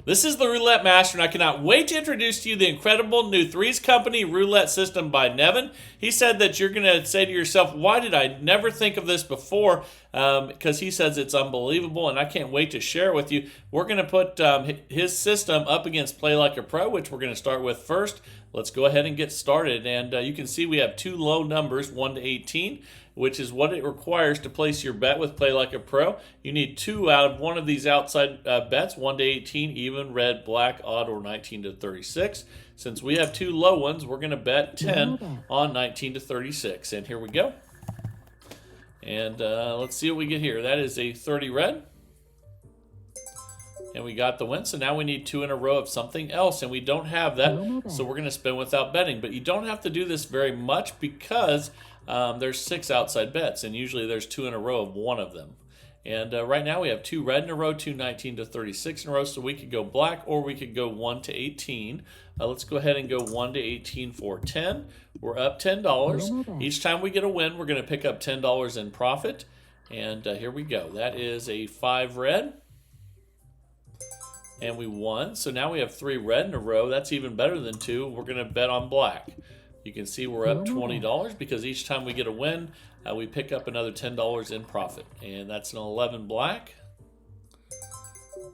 This is the Roulette Master, and I cannot wait to introduce to you the incredible new Threes Company roulette system by Nevin. He said that you're going to say to yourself, why did I never think of this before? Because he says it's unbelievable, and I can't wait to share it with you. We're going to put his system up against Play Like a Pro, which we're going to start with first. Let's go ahead and get started. And you can see we have two low numbers, 1 to 18, which is what it requires to place your bet with Play Like a Pro. You need 2 out of one of these outside bets, 1 to 18, even, red, black, odd, or 19 to 36. Since we have 2 low ones, we're going to bet 10 on 19 to 36. And here we go. And let's see what we get here. That is a 30 red. And we got the win, so now we need 2 in a row of something else, and we don't have that, so we're going to spin without betting. But you don't have to do this very much because there's 6 outside bets, and usually there's 2 in a row of one of them. And right now we have 2 red in a row, 2 19 to 36 in a row, so we could go black or we could go 1 to 18. Let's go ahead and go 1 to 18 for 10. We're up $10. Each time we get a win, we're going to pick up $10 in profit. And here we go. That is a 5 red. And we won. So now we have 3 red in a row. That's even better than 2. We're going to bet on black. You can see we're up $20 because each time we get a win, we pick up another $10 in profit. And that's an 11 black.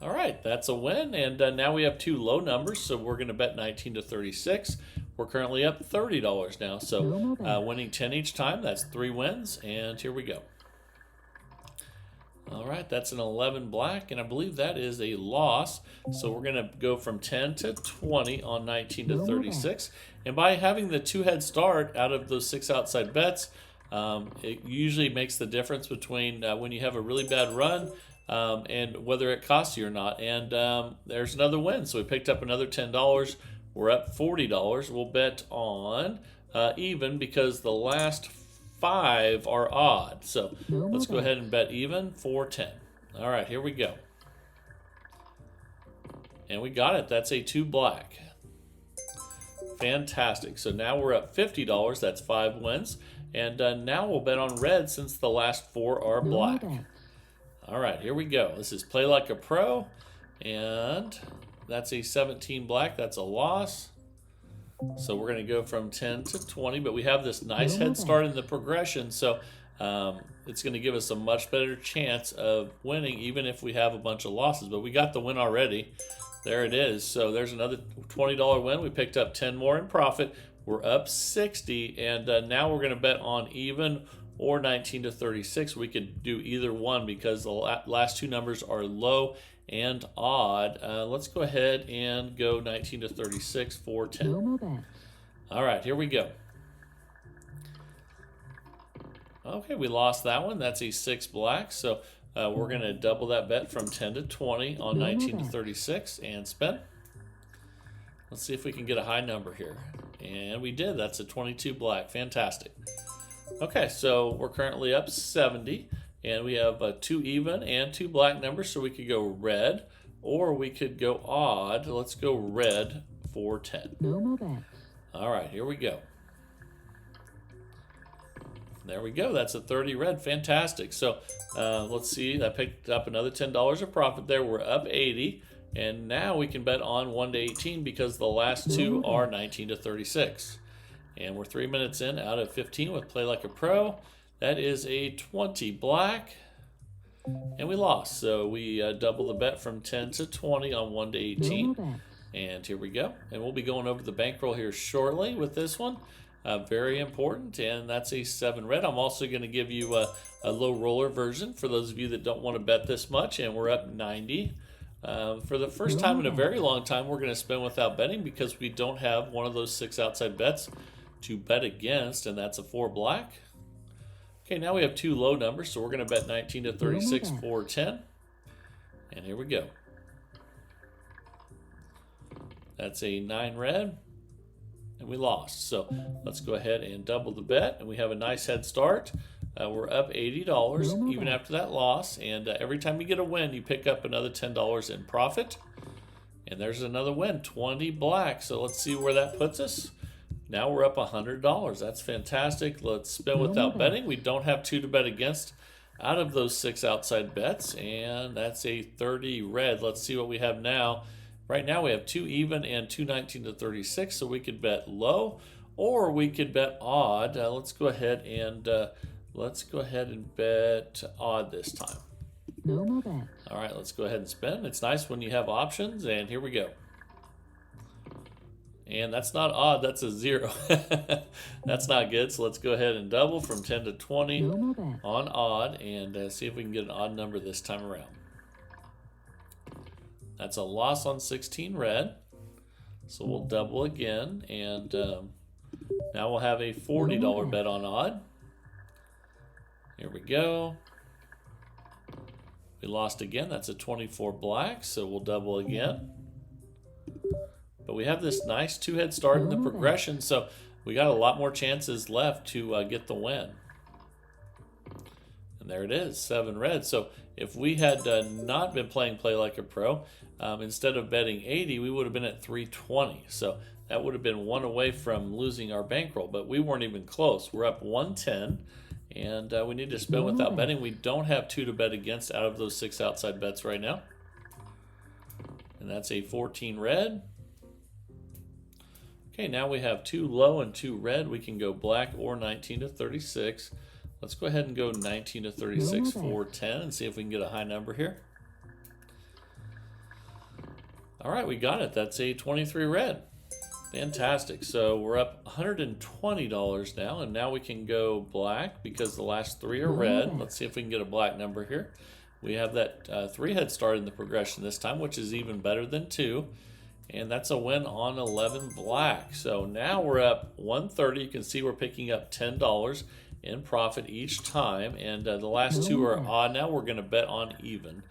All right, that's a win. And now we have 2 low numbers, so we're going to bet 19 to 36. We're currently up $30 now. So winning 10 each time, that's 3 wins. And here we go. All right, that's an 11 black, and I believe that is a loss. So we're going to go from 10 to 20 on 19 to 36. And by having the 2 head start out of those 6 outside bets, it usually makes the difference between when you have a really bad run and whether it costs you or not. And there's another win. So we picked up another $10. We're up $40. We'll bet on even because the last 5 are odd. So let's go ahead and bet even for 10. All right, here we go. And we got it. That's a 2 black. Fantastic. So now we're up $50. That's 5 wins. And now we'll bet on red since the last 4 are black. All right, here we go. This is Play Like a Pro. And that's a 17 black. That's a loss. So we're going to go from 10 to 20, but we have this nice head start in the progression, so it's going to give us a much better chance of winning, even if we have a bunch of losses. But we got the win already. There it is. So there's another $20 win. We picked up 10 more in profit. We're up 60, and now we're going to bet on even or 19 to 36. We could do either one because the last 2 numbers are low and odd. Let's go ahead and go 19 to 36 for 10. All right, here we go. Okay, we lost that one. That's a 6 black. So we're going to double that bet from 10 to 20 on 19 to 36 and spin. Let's see if we can get a high number here. And we did. That's a 22 black. Fantastic. Okay, so we're currently up 70. And we have 2 even and 2 black numbers, so we could go red or we could go odd. Let's go red for 10. All right, here we go. There we go. That's a 30 red. Fantastic. So let's see. I picked up another $10 of profit there. We're up 80. And now we can bet on 1 to 18 because the last 2 are 19 to 36. And we're 3 minutes in out of 15 with Play Like a Pro. That is a 20 black, and we lost. So we double the bet from 10 to 20 on 1 to 18. And here we go. And we'll be going over the bankroll here shortly with this one. Very important, and that's a 7 red. I'm also going to give you a low roller version for those of you that don't want to bet this much, and we're up 90. For the first time in a very long time, we're going to spin without betting because we don't have one of those 6 outside bets to bet against, and that's a 4 black. Okay, now we have 2 low numbers, so we're going to bet 19 to 36 for 10. And here we go. That's a 9 red, and we lost. So let's go ahead and double the bet, and we have a nice head start. We're up $80 even after that loss, and every time you get a win, you pick up another $10 in profit. And there's another win, 20 black. So let's see where that puts us. Now we're up $100. That's fantastic. Let's spin without betting. We don't have 2 to bet against out of those 6 outside bets, and that's a 30 red. Let's see what we have now. Right now we have 2 even and 2 19 to 36, so we could bet low or we could bet odd. Let's go ahead and bet odd this time. No more bet. All right, let's go ahead and spin. It's nice when you have options, and here we go. And that's not odd, that's a 0. That's not good, so let's go ahead and double from 10 to 20 No more bet. on odd, and see if we can get an odd number this time around. That's a loss on 16 red, so we'll double again, and now we'll have a $40 bet on odd. Here we go. We lost again, that's a 24 black, so we'll double again. But we have this nice 2-head start in the progression, so we got a lot more chances left to get the win. And there it is, 7 red. So if we had not been playing Play Like a Pro, instead of betting 80, we would have been at 320. So that would have been 1 away from losing our bankroll, but we weren't even close. We're up 110, and we need to spin without betting. We don't have 2 to bet against out of those 6 outside bets right now. And that's a 14 red. Okay, now we have 2 low and 2 red. We can go black or 19 to 36. Let's go ahead and go 19 to 36 for 10 and see if we can get a high number here. All right, we got it. That's a 23 red. Fantastic. So we're up $120 now, and now we can go black because the last 3 are red. Let's see if we can get a black number here. We have that 3-head start in the progression this time, which is even better than 2. And that's a win on 11 black. So now we're up 130. You can see we're picking up $10 in profit each time. And the last 2 are odd. Now we're going to bet on even.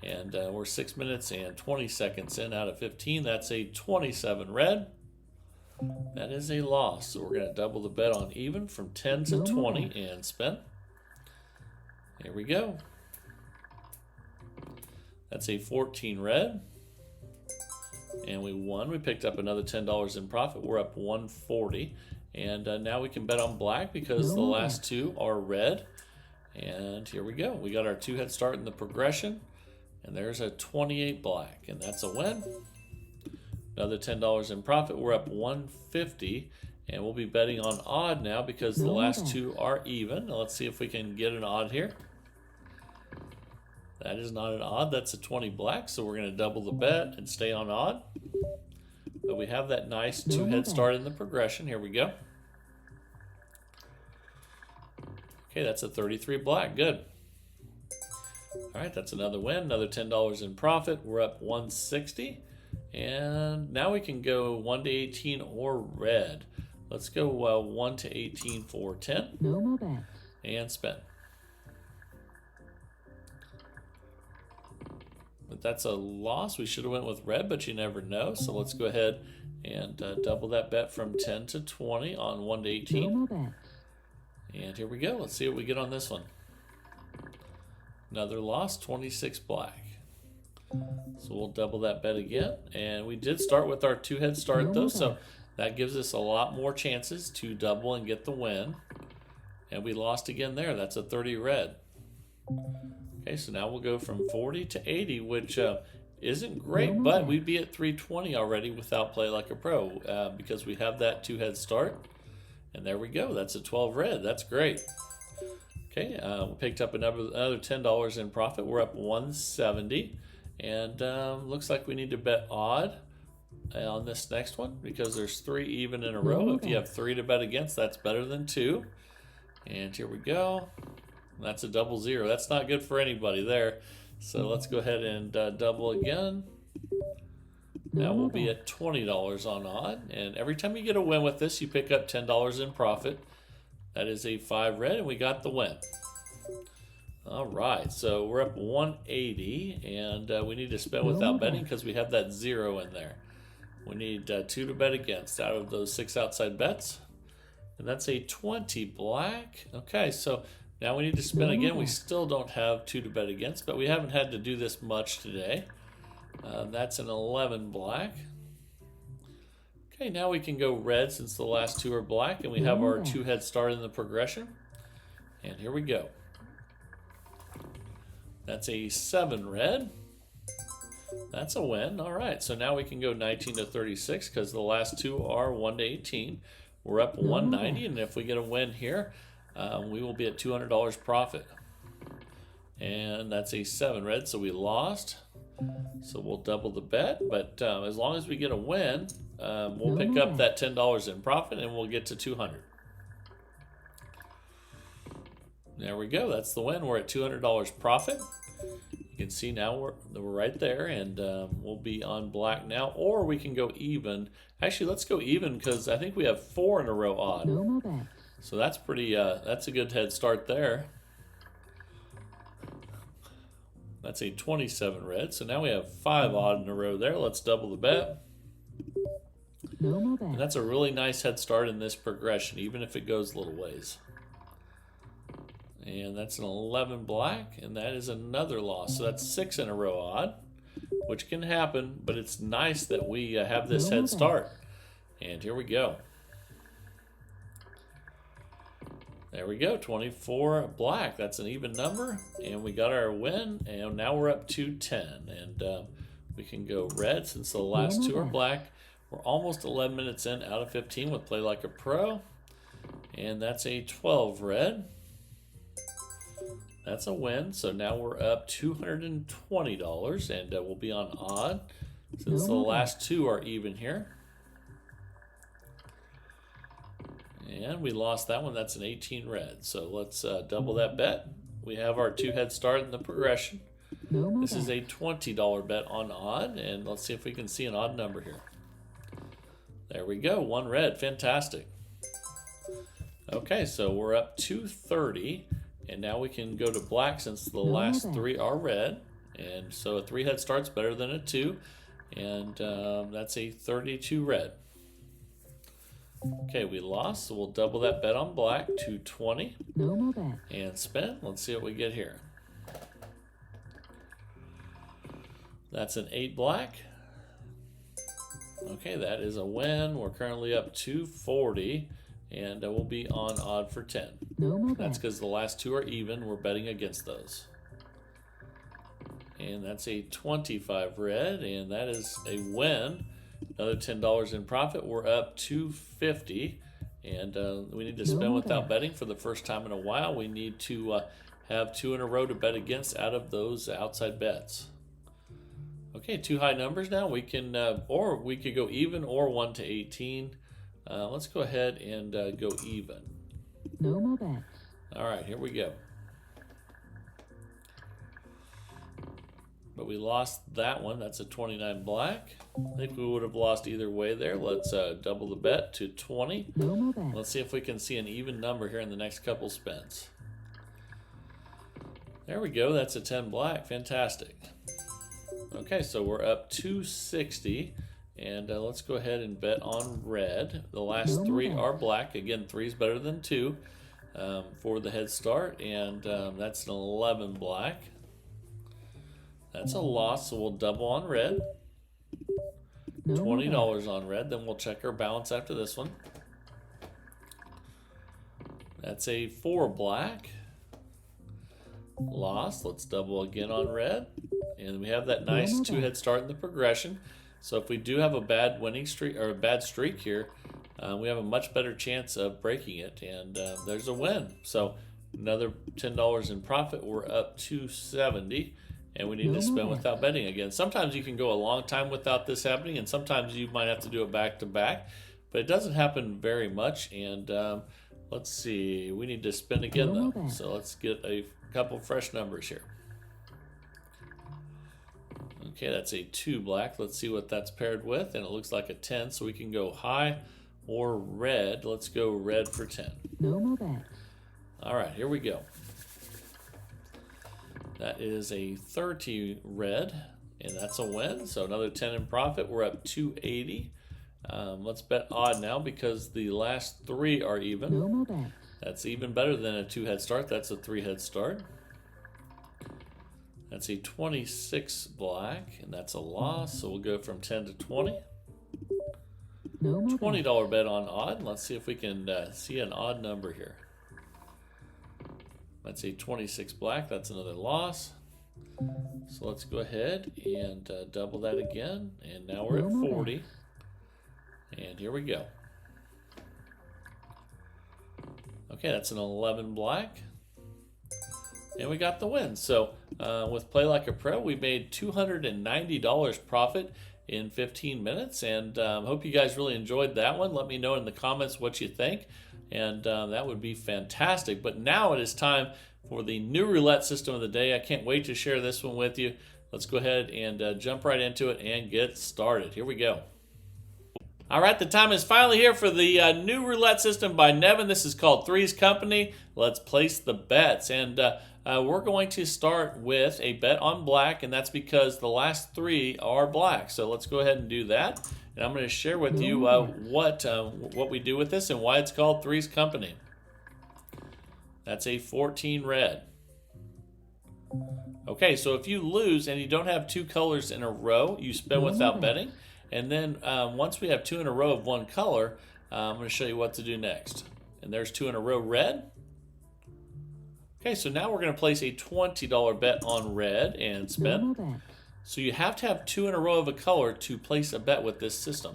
And we're 6 minutes and 20 seconds in out of 15. That's a 27 red. That is a loss. So we're going to double the bet on even from 10 to 20 and spin. Here we go. That's a 14 red. And we won. We picked up another $10 in profit. We're up 140. And now we can bet on black because the last 2 are red. And here we go. We got our 2-head start in the progression. And there's a 28 black. And that's a win. Another $10 in profit. We're up 150. And we'll be betting on odd now because the last 2 are even. Now let's see if we can get an odd here. That is not an odd, that's a 20 black, so we're going to double the bet and stay on odd. But we have that nice 2-head start in the progression. Here we go. Okay, that's a 33 black, good. All right, that's another win, another $10 in profit. We're up 160. And now we can go 1 to 18 or red. Let's go 1 to 18 for 10. No more bet. And spin. But that's a loss. We should have went with red, but you never know. So let's go ahead and double that bet from 10 to 20 on 1 to 18. And here we go. Let's see what we get on this one. Another loss, 26 black. So we'll double that bet again. And we did start with our 2-head start though, so that gives us a lot more chances to double and get the win. And we lost again there. That's a 30 red. Okay, so now we'll go from 40 to 80, which isn't great, but we'd be at 320 already without Play Like a Pro because we have that 2-head start. And there we go. That's a 12 red. That's great. Okay, we picked up another $10 in profit. We're up 170. And looks like we need to bet odd on this next one because there's 3 even in a row. If you have 3 to bet against, that's better than 2. And here we go. That's a double 0. That's not good for anybody there. So let's go ahead and double again. Now we'll be at $20 on odd. And every time you get a win with this, you pick up $10 in profit. That is a 5 red, and we got the win. All right, so we're up 180, and we need to spin without betting because we have that 0 in there. We need 2 to bet against out of those 6 outside bets. And that's a 20 black. Okay, so now we need to spin again. We still don't have 2 to bet against, but we haven't had to do this much today. That's an 11 black. Okay, now we can go red since the last 2 are black, and we have our 2-head start in the progression. And here we go. That's a 7 red. That's a win. All right, so now we can go 19 to 36 because the last two are 1 to 18. We're up 190, and if we get a win here, we will be at $200 profit. And that's a 7 red, so we lost. So we'll double the bet, but as long as we get a win, we'll pick up that $10 in profit, and we'll get to 200. There we go. That's the win. We're at $200 profit. You can see now we're right there, and we'll be on black now, or we can go even. Actually, let's go even because I think we have 4 in a row odd. So that's pretty. That's a good head start there. That's a 27 red. So now we have 5 odd in a row there. Let's double the bet. And that's a really nice head start in this progression, even if it goes a little ways. And that's an 11 black, and that is another loss. So that's 6 in a row odd, which can happen, but it's nice that we have this head start. And here we go. There we go, 24 black. That's an even number, and we got our win, and now we're up to 10. And we can go red since the last 2 are black. We're almost 11 minutes in out of 15 with Play Like a Pro. And that's a 12 red. That's a win. So now we're up $220, and we'll be on odd since the last 2 are even here. And we lost that one. That's an 18 red. So let's double that bet. We have our 2 head start in the progression. This is a $20 bet on odd, and let's see if we can see an odd number here. There we go, 1 red. Fantastic. Okay, so we're up 230, and now we can go to black since the last 3 are red. And so a 3 head start's better than a 2, and that's a 32 red. Okay, we lost, so we'll double that bet on black to 20. And spin. Let's see what we get here. That's an 8 black. Okay, that is a win. We're currently up 240, and we'll be on odd for 10. That's because the last 2 are even. We're betting against those. And that's a 25 red, and that is a win. Another $10 in profit. We're up 250, and we need to spin without betting for the first time in a while. We need to have 2 in a row to bet against out of those outside bets. Okay, 2 high numbers now. We can, or we could go even or 1 to 18. Let's go ahead and go even. All right, here we go. But we lost that one. That's a 29 black. I think we would have lost either way there. Let's double the bet to 20. Let's see if we can see an even number here in the next couple spins. There we go. That's a 10 black. Fantastic. Okay, so we're up 260. And let's go ahead and bet on red. The last 3 are black. Again, 3 is better than 2 for the head start. And that's an 11 black. That's a loss, so we'll double on red. $20 on red. Then we'll check our balance after this one. That's a 4 black. Loss. Let's double again on red. And we have that nice 2 head start in the progression. So if we do have a bad winning streak or a bad streak here, we have a much better chance of breaking it. And there's a win. So another $10 in profit. We're up 270. And we need to spin without betting again. Sometimes you can go a long time without this happening, and sometimes you might have to do it back to back. But it doesn't happen very much. And let's see. We need to spin again, though. So let's get a couple fresh numbers here. Okay, that's a 2 black. Let's see what that's paired with. And it looks like a 10, so we can go high or red. Let's go red for 10. All right, here we go. That is a 30 red, and that's a win. So another 10 in profit. We're up 280. Let's bet odd now because the last 3 are even. That's even better than a 2 head start. That's a 3 head start. That's a 26 black, and that's a loss. So we'll go from 10 to 20. $20 bet on odd. Let's see if we can see an odd number here. That's a 26 black. That's another loss. So let's go ahead and double that again. And now we're at 40. And here we go. Okay, that's an 11 black. And we got the win. So with Play Like a Pro, we made $290 profit in 15 minutes. And hope you guys really enjoyed that one. Let me know in the comments what you think. And that would be fantastic. But now it is time for the new roulette system of the day. I can't wait to share this one with you. Let's go ahead and jump right into it and get started. Here we go. All right, the time is finally here for the new roulette system by Nevin. This is called Three's Company. Let's place the bets. And we're going to start with a bet on black, and that's because the last three are black. So let's go ahead and do that. And I'm going to share with you what we do with this and why it's called Three's Company. That's a 14 red. Okay, so if you lose and you don't have two colors in a row, you spin without betting. And then once we have two in a row of one color, I'm going to show you what to do next. And there's two in a row red. Okay, so now we're going to place a $20 bet on red and spin. So you have to have two in a row of a color to place a bet with this system.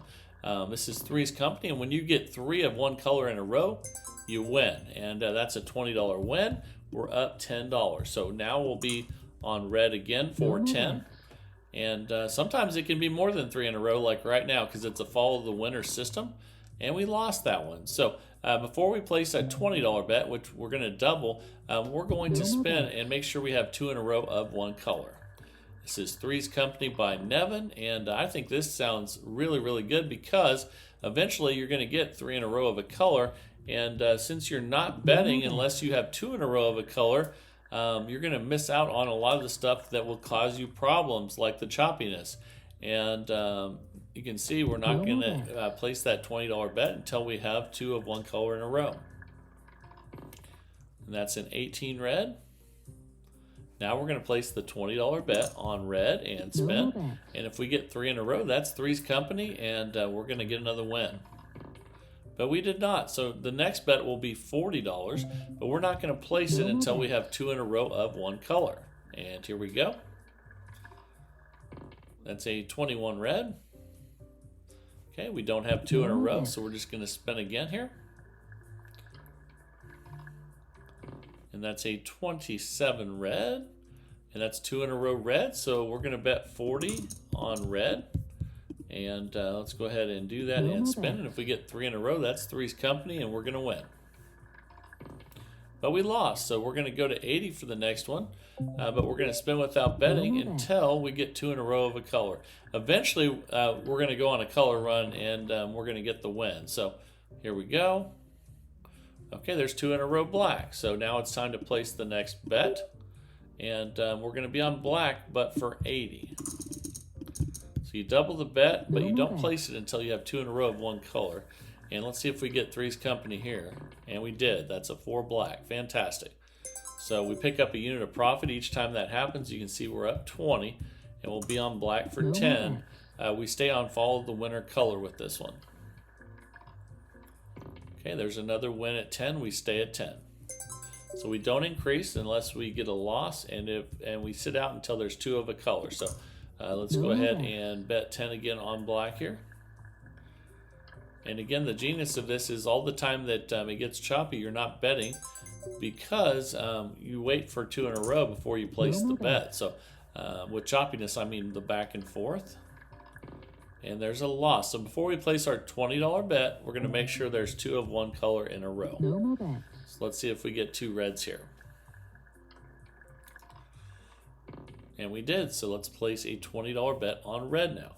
This is Three's Company, and when you get three of one color in a row, you win. And that's a $20 win. We're up $10. So now we'll be on red again for 10. And sometimes it can be more than three in a row, like right now, because it's a follow the winner system. And we lost that one. So before we place that $20 bet, which we're going to double, we're going to spin and make sure we have two in a row of one color. This is Three's Company by Nevin, and I think this sounds really, really good because eventually you're going to get three in a row of a color. And since you're not betting unless you have two in a row of a color, you're going to miss out on a lot of the stuff that will cause you problems like the choppiness. And you can see we're not going to place that $20 bet until we have two of one color in a row. And that's an 18 red. Now we're going to place the $20 bet on red and spin. And if we get three in a row, that's Three's Company, and we're going to get another win. But we did not. So the next bet will be $40, but we're not going to place it until we have two in a row of one color. And here we go. That's a 21 red. Okay, we don't have two in a row, so we're just going to spin again here. And that's a 27 red. And that's two in a row red, so we're going to bet 40 on red. And let's go ahead and do that and spin. And if we get three in a row, that's Three's Company, and we're going to win. But we lost, so we're going to go to 80 for the next one. But we're going to spin without betting until we get two in a row of a color. Eventually, we're going to go on a color run, and we're going to get the win. So here we go. Okay, there's two in a row black. So now it's time to place the next bet. And we're going to be on black, but for 80. So you double the bet, but you don't place it until you have two in a row of one color. And let's see if we get Three's Company here. And we did. That's a 4 black. Fantastic. So we pick up a unit of profit each time that happens. You can see we're up 20, and we'll be on black for 10. We stay on follow the winner color with this one. Okay, there's another win at 10. We stay at 10. So we don't increase unless we get a loss, and we sit out until there's two of a color. So let's go ahead and bet 10 again on black here. And again, the genius of this is all the time that it gets choppy, you're not betting because you wait for two in a row before you place the bet. So with choppiness, I mean the back and forth. And there's a loss. So before we place our $20 bet, we're going to make sure there's two of one color in a row. So let's see if we get two reds here. And we did. So let's place a $20 bet on red now.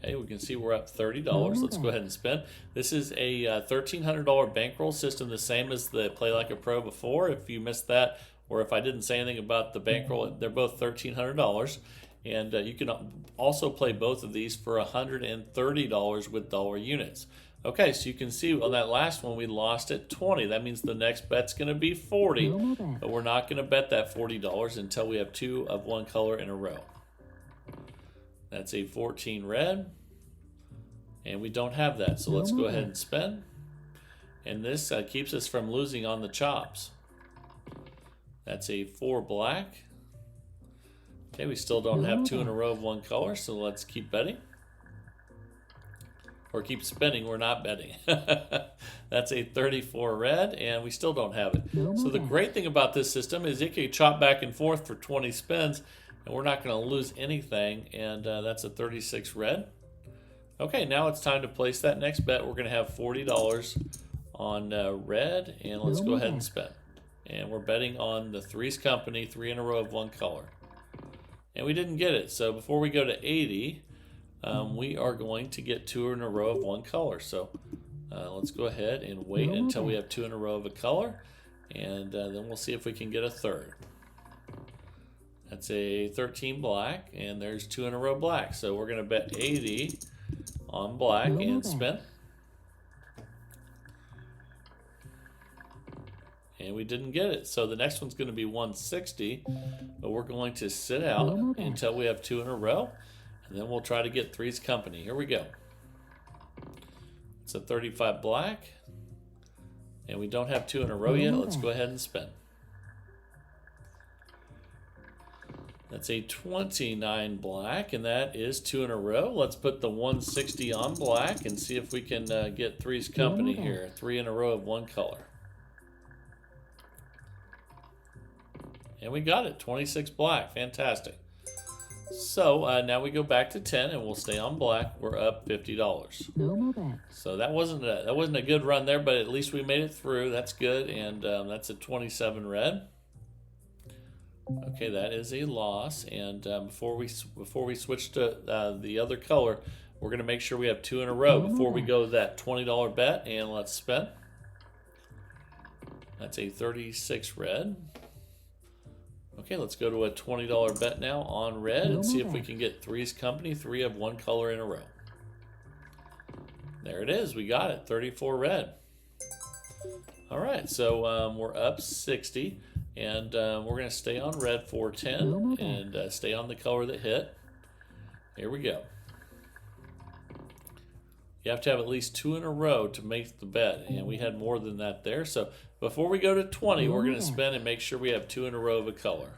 Okay, we can see we're up $30. Let's go ahead and spin. This is a $1,300 bankroll system, the same as the Play Like a Pro before. If you missed that, or if I didn't say anything about the bankroll, they're both $1,300. And you can also play both of these for $130 with dollar units. Okay, so you can see on that last one we lost at 20. That means the next bet's going to be 40, but we're not going to bet that $40 until we have two of one color in a row. That's a 14 red, and we don't have that, so let's go ahead and spin. And this keeps us from losing on the chops. That's a 4 black. Okay, we still don't have 2 in a row of one color, so let's keep betting. Or keep spinning, we're not betting. That's a 34 red, and we still don't have it. So the great thing about this system is it can chop back and forth for 20 spins, and we're not going to lose anything, and that's a 36 red. Okay, now it's time to place that next bet. We're going to have $40 on red, and let's go ahead and spin. And we're betting on the Threes Company, 3 in a row of one color. And we didn't get it, so before we go to 80, we are going to get 2 in a row of one color. So let's go ahead and wait until we have 2 in a row of a color, and then we'll see if we can get a third. That's a 13 black, and there's 2 in a row black. So we're going to bet 80 on black and spin. And we didn't get it. So the next one's going to be 160, but we're going to sit out until we have 2 in a row, and then we'll try to get Threes Company. Here we go. It's a 35 black, and we don't have 2 in a row yet. Let's go ahead and spin. That's a 29 black, and that is 2 in a row. Let's put the 160 on black and see if we can get Threes Company here. 3 in a row of one color. And we got it, 26 black, fantastic. So now we go back to 10 and we'll stay on black. We're up $50. So that wasn't a good run there, but at least we made it through. That's good, and that's a 27 red. Okay, that is a loss. And before we switch to the other color, we're going to make sure we have 2 in a row before we go to that $20 bet, and let's spin. That's a 36 red. Okay, let's go to a $20 bet now on red and see if we can get Threes Company, 3 of one color in a row. There it is, we got it, 34 red. All right, so we're up 60, and we're going to stay on red for 10 and stay on the color that hit. Here we go. You have to have at least 2 in a row to make the bet, and we had more than that there. So before we go to 20, we're going to spin and make sure we have 2 in a row of a color.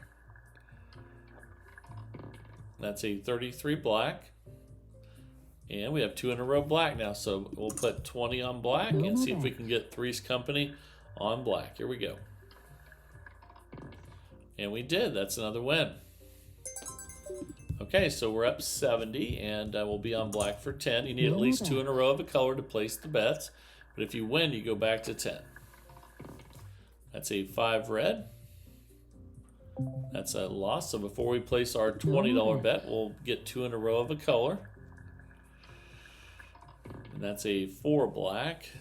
That's a 33 black, and we have 2 in a row black now. So we'll put 20 on black and see if we can get Threes Company on black. Here we go. And we did. That's another win. Okay, so we're up 70, and we'll be on black for 10. You need at least 2 in a row of a color to place the bets, but if you win, you go back to 10. That's a 5 red. That's a loss, so before we place our $20 bet, we'll get 2 in a row of a color. And that's a 4 black,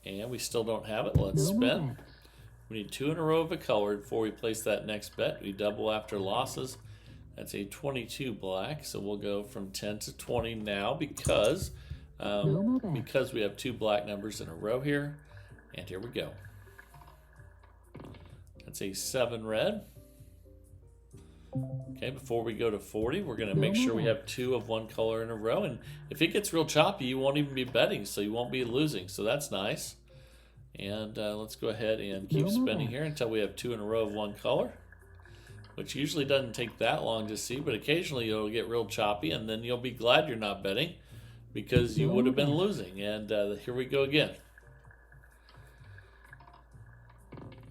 and we still don't have it. Let's spin. We need 2 in a row of a color before we place that next bet. We double after losses. That's a 22 black, so we'll go from 10 to 20 now because we have 2 black numbers in a row here. And here we go. That's a 7 red. Okay, before we go to 40, we're going to make sure we have 2 of one color in a row. And if it gets real choppy, you won't even be betting, so you won't be losing. So that's nice. And let's go ahead and keep spinning here until we have 2 in a row of one color, which usually doesn't take that long to see, but occasionally it'll get real choppy, and then you'll be glad you're not betting because you would have been losing. And here we go again.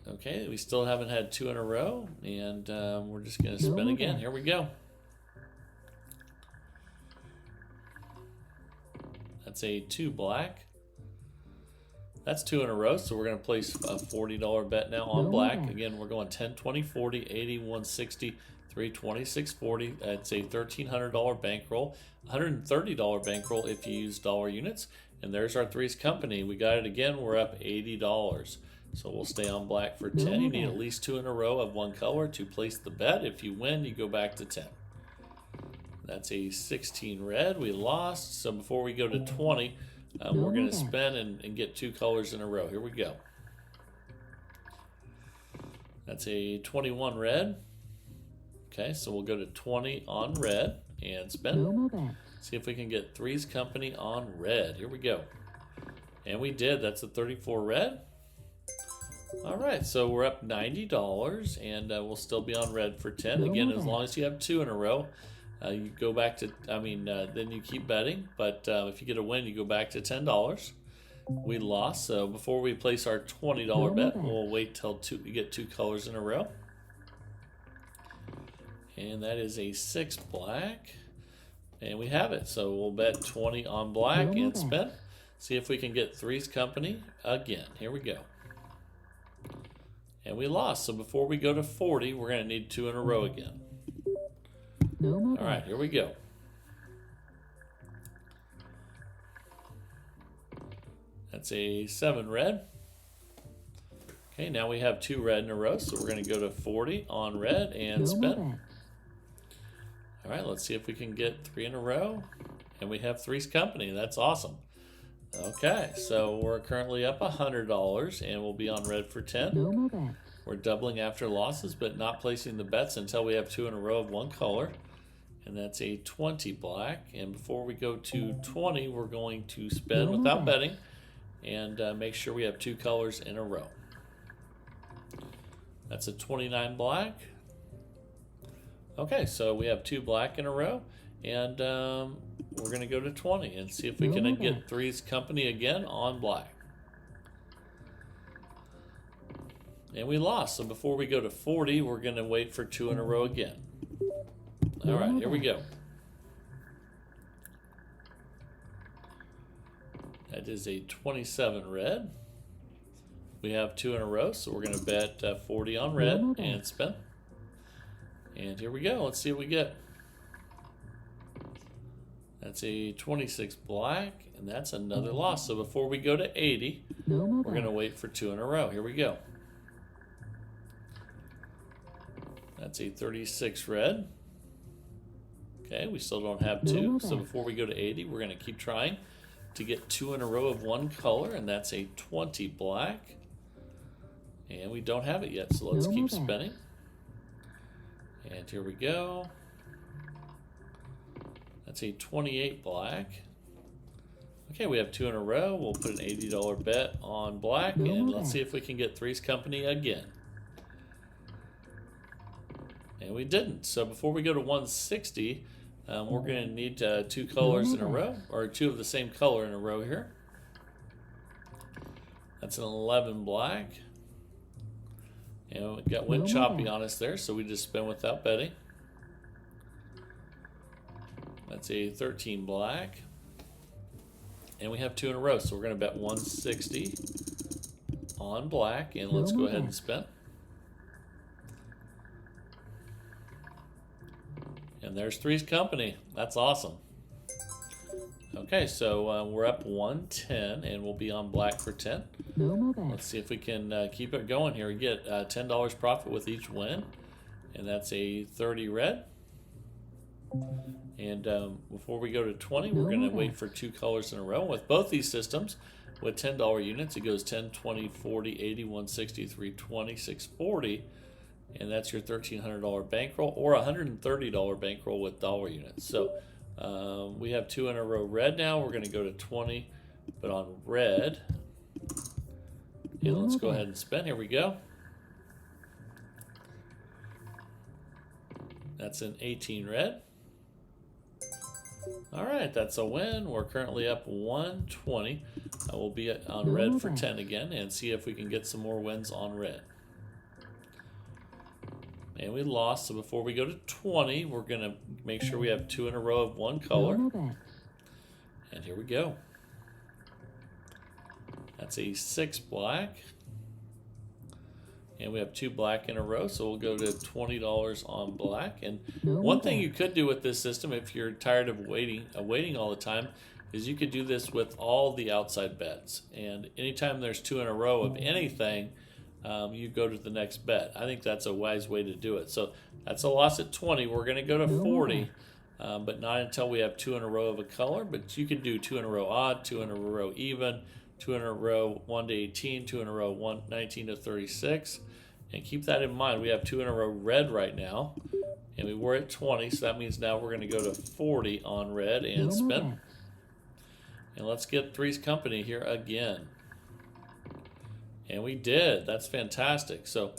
Okay, we still haven't had 2 in a row, and we're just going to spin again. Here we go. That's a 2 black. That's 2 in a row, so we're going to place a $40 bet now on black. Again, we're going 10, 20, 40, 80, 160, 320, 640. That's a $1,300 bankroll, $130 bankroll if you use dollar units. And there's our Threes Company. We got it again. We're up $80. So we'll stay on black for 10. You need at least 2 in a row of one color to place the bet. If you win, you go back to 10. That's a 16 red. We lost. So before we go to 20, we're going to spin and get 2 colors in a row. Here we go. That's a 21 red. Okay, so we'll go to 20 on red and spin. See if we can get Threes Company on red. Here we go. And we did. That's a 34 red. All right, so we're up $90, and we'll still be on red for 10. Again, as long as you have 2 in a row, you go back to, then you keep betting. But if you get a win, you go back to $10. We lost, so before we place our $20 bet, we'll wait till we get 2 colors in a row. And that is a 6 black. And we have it. So we'll bet 20 on black and spin. See if we can get Three's Company again. Here we go. And we lost. So before we go to 40, we're going to need 2 in a row again. All right, here we go. That's a 7 red. Okay, now we have 2 red in a row. So we're going to go to 40 on red and spin. All right, let's see if we can get 3 in a row. And we have Three's Company. That's awesome. Okay, so we're currently up $100, and we'll be on red for 10. We're doubling after losses, but not placing the bets until we have 2 in a row of one color. And that's a 20 black. And before we go to 20, we're going to spin without betting and make sure we have 2 colors in a row. That's a 29 black. Okay, so we have 2 black in a row, and we're going to go to 20 and see if we can get Three's Company again on black. And we lost, so before we go to 40, we're going to wait for 2 in a row again. All right, here we go. That is a 27 red. We have 2 in a row, so we're going to bet 40 on red and spin. And here we go. Let's see what we get. That's a 26 black, and that's another loss. So before we go to 80, we're going to wait for 2 in a row. Here we go. That's a 36 red. Okay, we still don't have 2. So before we go to 80, we're going to keep trying to get 2 in a row of one color, and that's a 20 black. And we don't have it yet, so let's keep spinning. And here we go. That's a 28 black. Okay, we have 2 in a row. We'll put an $80 bet on black, and let's see if we can get Three's Company again. And we didn't. So before we go to 160, we're going to need 2 colors in a row, or 2 of the same color in a row here. That's an 11 black. And it went choppy on us there, so we just spin without betting. That's a 13 black. And we have 2 in a row, so we're going to bet 160 on black, and let's go ahead and spin. And there's Three's Company. That's awesome. Okay, so we're up 110, and we'll be on black for 10. Let's see if we can keep it going here. We get $10 profit with each win, and that's a 30 red. And before we go to 20, we're going to wait for 2 colors in a row. With both these systems, with $10 units, it goes 10, 20, 40, 80, 160, 320, 640. And that's your $1,300 bankroll, or $130 bankroll with dollar units. So we have 2 in a row red now. We're going to go to 20, but on red. And let's go ahead and spin. Here we go. That's an 18 red. All right, that's a win. We're currently up 120. We'll be on red for 10 again and see if we can get some more wins on red. And we lost, so before we go to 20, we're going to make sure we have 2 in a row of one color. And here we go. That's a 6 black. And we have 2 black in a row, so we'll go to $20 on black. And one thing you could do with this system, if you're tired of waiting all the time, is you could do this with all the outside bets. And anytime there's 2 in a row of anything, you go to the next bet. I think that's a wise way to do it. So that's a loss at 20. We're going to go to 40, but not until we have 2 in a row of a color. But you can do 2 in a row odd, 2 in a row even, 2 in a row 1 to 18, 2 in a row 19 to 36. And keep that in mind. We have 2 in a row red right now, and we were at 20, so that means now we're going to go to 40 on red and spin. And let's get Three's Company here again. And we did. That's fantastic. So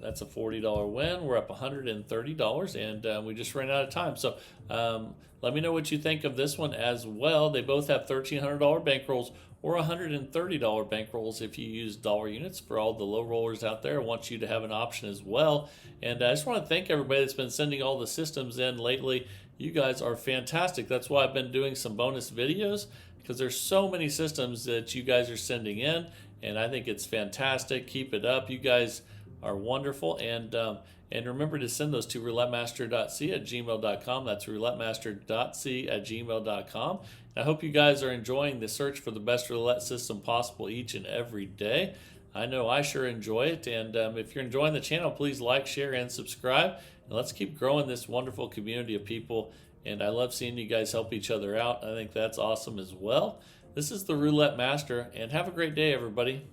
that's a $40 win. We're up $130, and we just ran out of time. So let me know what you think of this one as well. They both have $1,300 bankrolls or $130 bankrolls if you use dollar units. For all the low rollers out there, I want you to have an option as well. And I just want to thank everybody that's been sending all the systems in lately. You guys are fantastic. That's why I've been doing some bonus videos, because there's so many systems that you guys are sending in, and I think it's fantastic. Keep it up. You guys are wonderful. And remember to send those to roulettemaster.c@gmail.com. That's roulettemaster.c@gmail.com. I hope you guys are enjoying the search for the best roulette system possible each and every day. I know I sure enjoy it. And if you're enjoying the channel, please like, share, and subscribe. And let's keep growing this wonderful community of people. And I love seeing you guys help each other out. I think that's awesome as well. This is the Roulette Master, and have a great day, everybody.